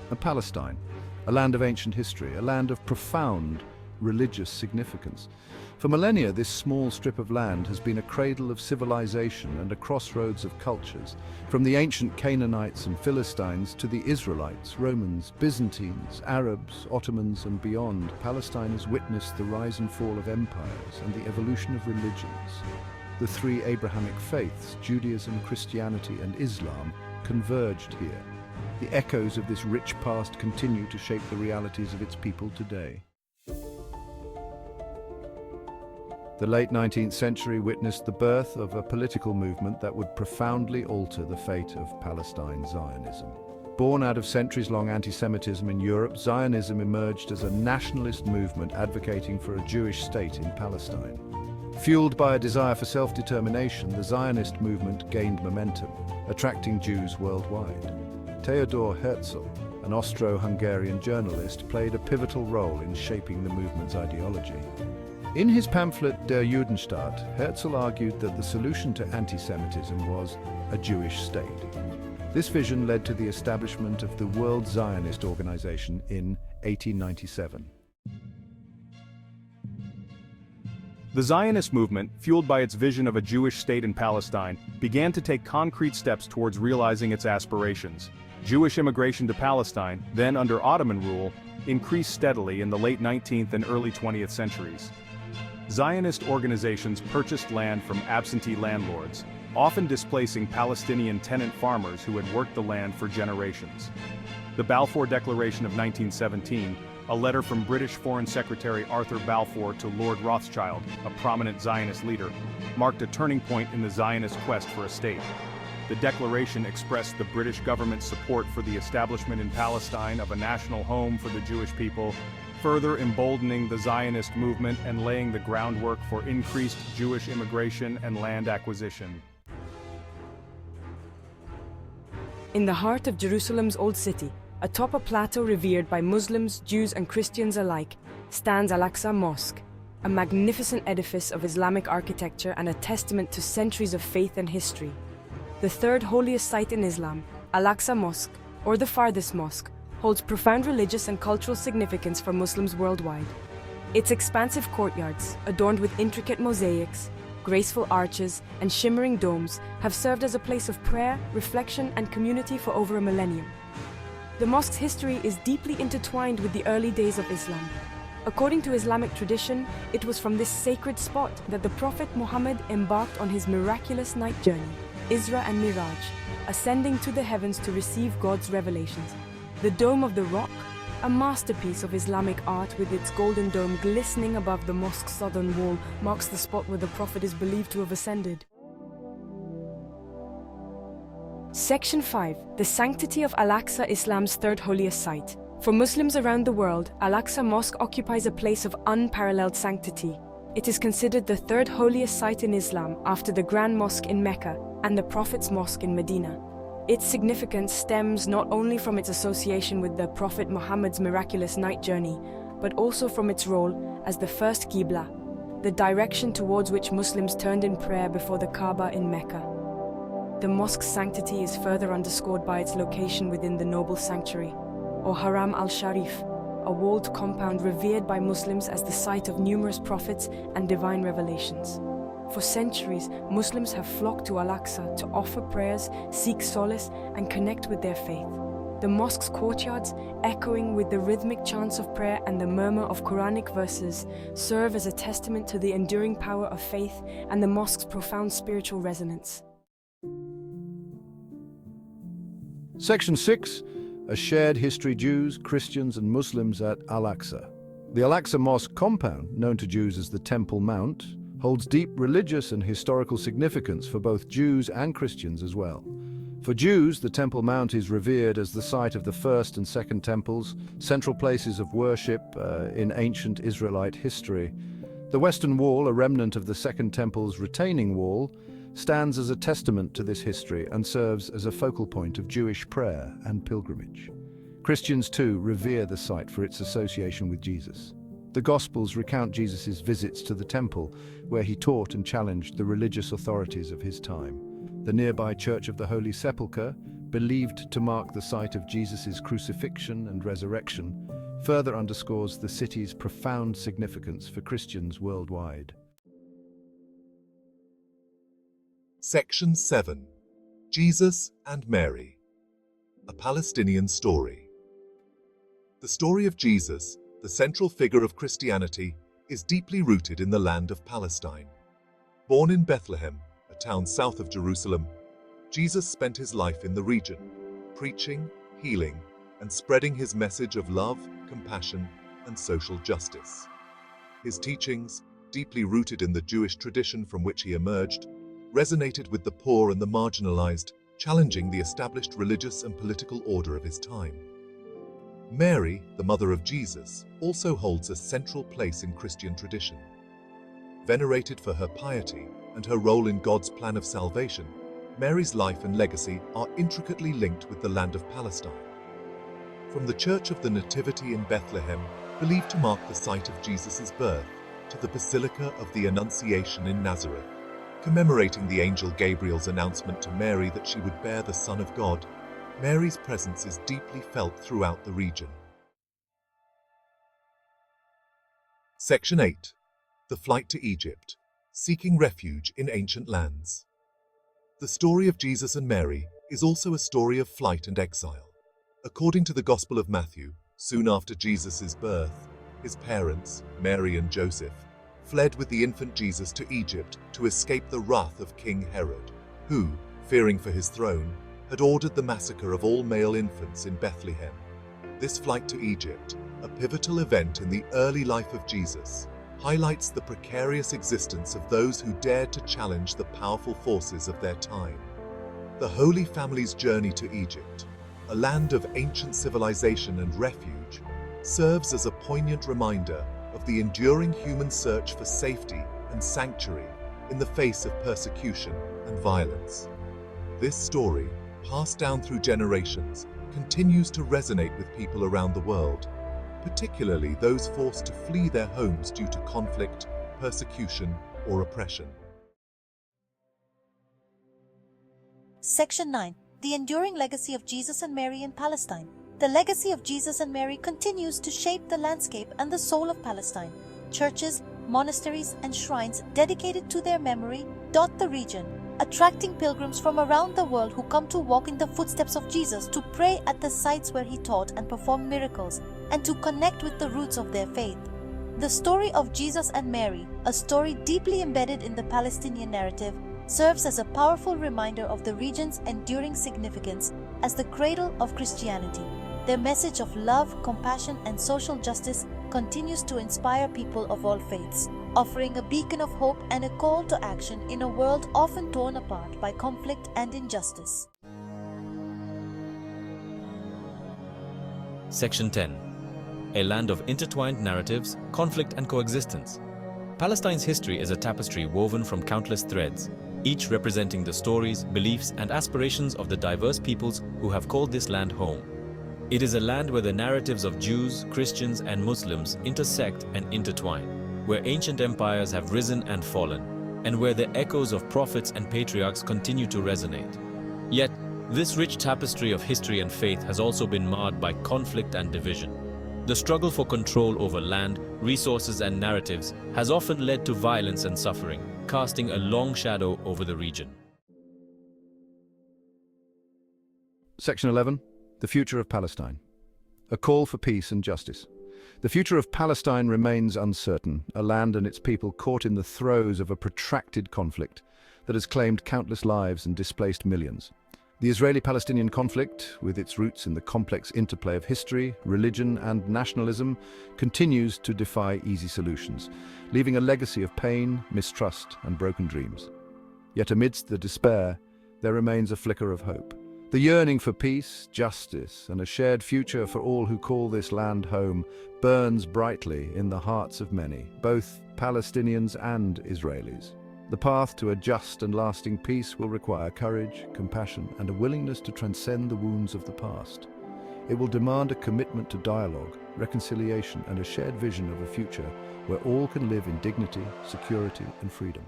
and Palestine, a land of ancient history, a land of profound religious significance. For millennia, this small strip of land has been a cradle of civilization and a crossroads of cultures. From the ancient Canaanites and Philistines to the Israelites, Romans, Byzantines, Arabs, Ottomans and beyond, Palestine has witnessed the rise and fall of empires and the evolution of religions. The three Abrahamic faiths, Judaism, Christianity and Islam, converged here. The echoes of this rich past continue to shape the realities of its people today. The late 19th century witnessed the birth of a political movement that would profoundly alter the fate of Palestine Zionism. Born out of centuries-long anti-Semitism in Europe, Zionism emerged as a nationalist movement advocating for a Jewish state in Palestine. Fueled by a desire for self-determination, the Zionist movement gained momentum, attracting Jews worldwide. Theodor Herzl, an Austro-Hungarian journalist, played a pivotal role in shaping the movement's ideology. In his pamphlet Der Judenstaat, Herzl argued that the solution to anti-Semitism was a Jewish state. This vision led to the establishment of the World Zionist Organization in 1897. The Zionist movement, fueled by its vision of a Jewish state in Palestine, began to take concrete steps towards realizing its aspirations. Jewish immigration to Palestine, then under Ottoman rule, increased steadily in the late 19th and early 20th centuries. Zionist organizations purchased land from absentee landlords, often displacing Palestinian tenant farmers who had worked the land for generations. The Balfour Declaration of 1917, a letter from British Foreign Secretary Arthur Balfour to Lord Rothschild, a prominent Zionist leader, marked a turning point in the Zionist quest for a state. The declaration expressed the British government's support for the establishment in Palestine of a national home for the Jewish people, further emboldening the Zionist movement and laying the groundwork for increased Jewish immigration and land acquisition. In the heart of Jerusalem's Old City, atop a plateau revered by Muslims, Jews and Christians alike, stands Al-Aqsa Mosque, a magnificent edifice of Islamic architecture and a testament to centuries of faith and history. The third holiest site in Islam, Al-Aqsa Mosque, or the farthest mosque, holds profound religious and cultural significance for Muslims worldwide. Its expansive courtyards, adorned with intricate mosaics, graceful arches, and shimmering domes, have served as a place of prayer, reflection, and community for over a millennium. The mosque's history is deeply intertwined with the early days of Islam. According to Islamic tradition, it was from this sacred spot that the Prophet Muhammad embarked on his miraculous night journey, Isra and Miraj, ascending to the heavens to receive God's revelations. The Dome of the Rock, a masterpiece of Islamic art with its golden dome glistening above the mosque's southern wall, marks the spot where the Prophet is believed to have ascended. Section 5. The sanctity of Al-Aqsa, Islam's third holiest site. For Muslims around the world, Al-Aqsa Mosque occupies a place of unparalleled sanctity. It is considered the third holiest site in Islam after the Grand Mosque in Mecca and the Prophet's Mosque in Medina. Its significance stems not only from its association with the Prophet Muhammad's miraculous night journey, but also from its role as the first Qibla, the direction towards which Muslims turned in prayer before the Kaaba in Mecca. The mosque's sanctity is further underscored by its location within the noble sanctuary, or Haram al-Sharif, a walled compound revered by Muslims as the site of numerous prophets and divine revelations. For centuries, Muslims have flocked to Al-Aqsa to offer prayers, seek solace, and connect with their faith. The mosque's courtyards, echoing with the rhythmic chants of prayer and the murmur of Quranic verses, serve as a testament to the enduring power of faith and the mosque's profound spiritual resonance. Section 6. A shared history: Jews, Christians and Muslims at Al-Aqsa. The Al-Aqsa Mosque compound, known to Jews as the Temple Mount, holds deep religious and historical significance for both Jews and Christians as well. For Jews, the Temple Mount is revered as the site of the first and second temples, central places of worship in ancient Israelite history. The Western Wall, a remnant of the Second Temple's retaining wall, stands as a testament to this history and serves as a focal point of Jewish prayer and pilgrimage. Christians too revere the site for its association with Jesus. The Gospels recount Jesus' visits to the temple, where he taught and challenged the religious authorities of his time. The nearby Church of the Holy Sepulchre, believed to mark the site of Jesus' crucifixion and resurrection, further underscores the city's profound significance for Christians worldwide. Section 7. Jesus and Mary. A Palestinian story. The story of Jesus, the central figure of Christianity, is deeply rooted in the land of Palestine. Born in Bethlehem, a town south of Jerusalem, Jesus spent his life in the region, preaching, healing, and spreading his message of love, compassion, and social justice. His teachings, deeply rooted in the Jewish tradition from which he emerged, resonated with the poor and the marginalized, challenging the established religious and political order of his time. Mary, the mother of Jesus, also holds a central place in Christian tradition. Venerated for her piety and her role in God's plan of salvation, Mary's life and legacy are intricately linked with the land of Palestine. From the Church of the Nativity in Bethlehem, believed to mark the site of Jesus' birth, to the Basilica of the Annunciation in Nazareth, commemorating the angel Gabriel's announcement to Mary that she would bear the Son of God, Mary's presence is deeply felt throughout the region. Section 8. The Flight to Egypt, Seeking Refuge in Ancient Lands. The story of Jesus and Mary is also a story of flight and exile. According to the Gospel of Matthew, soon after Jesus' birth, his parents, Mary and Joseph, fled with the infant Jesus to Egypt to escape the wrath of King Herod, who, fearing for his throne, had ordered the massacre of all male infants in Bethlehem. This flight to Egypt, a pivotal event in the early life of Jesus, highlights the precarious existence of those who dared to challenge the powerful forces of their time. The Holy Family's journey to Egypt, a land of ancient civilization and refuge, serves as a poignant reminder of the enduring human search for safety and sanctuary in the face of persecution and violence. This story, passed down through generations, continues to resonate with people around the world, particularly those forced to flee their homes due to conflict, persecution, or oppression. Section 9. The enduring legacy of Jesus and Mary in Palestine. The legacy of Jesus and Mary continues to shape the landscape and the soul of Palestine. Churches, monasteries, and shrines dedicated to their memory dot the region, attracting pilgrims from around the world who come to walk in the footsteps of Jesus, to pray at the sites where he taught and performed miracles, and to connect with the roots of their faith. The story of Jesus and Mary, a story deeply embedded in the Palestinian narrative, serves as a powerful reminder of the region's enduring significance as the cradle of Christianity. Their message of love, compassion, and social justice continues to inspire people of all faiths, offering a beacon of hope and a call to action in a world often torn apart by conflict and injustice. Section 10. A land of intertwined narratives, conflict, and coexistence. Palestine's history is a tapestry woven from countless threads, each representing the stories, beliefs, and aspirations of the diverse peoples who have called this land home. It is a land where the narratives of Jews, Christians, and Muslims intersect and intertwine, where ancient empires have risen and fallen, and where the echoes of prophets and patriarchs continue to resonate. Yet, this rich tapestry of history and faith has also been marred by conflict and division. The struggle for control over land, resources, and narratives has often led to violence and suffering, casting a long shadow over the region. Section 11. The future of Palestine. A call for peace and justice. The future of Palestine remains uncertain, a land and its people caught in the throes of a protracted conflict that has claimed countless lives and displaced millions. The Israeli-Palestinian conflict, with its roots in the complex interplay of history, religion, and nationalism, continues to defy easy solutions, leaving a legacy of pain, mistrust, and broken dreams. Yet amidst the despair, there remains a flicker of hope. The yearning for peace, justice, and a shared future for all who call this land home burns brightly in the hearts of many, both Palestinians and Israelis. The path to a just and lasting peace will require courage, compassion, and a willingness to transcend the wounds of the past. It will demand a commitment to dialogue, reconciliation, and a shared vision of a future where all can live in dignity, security, and freedom.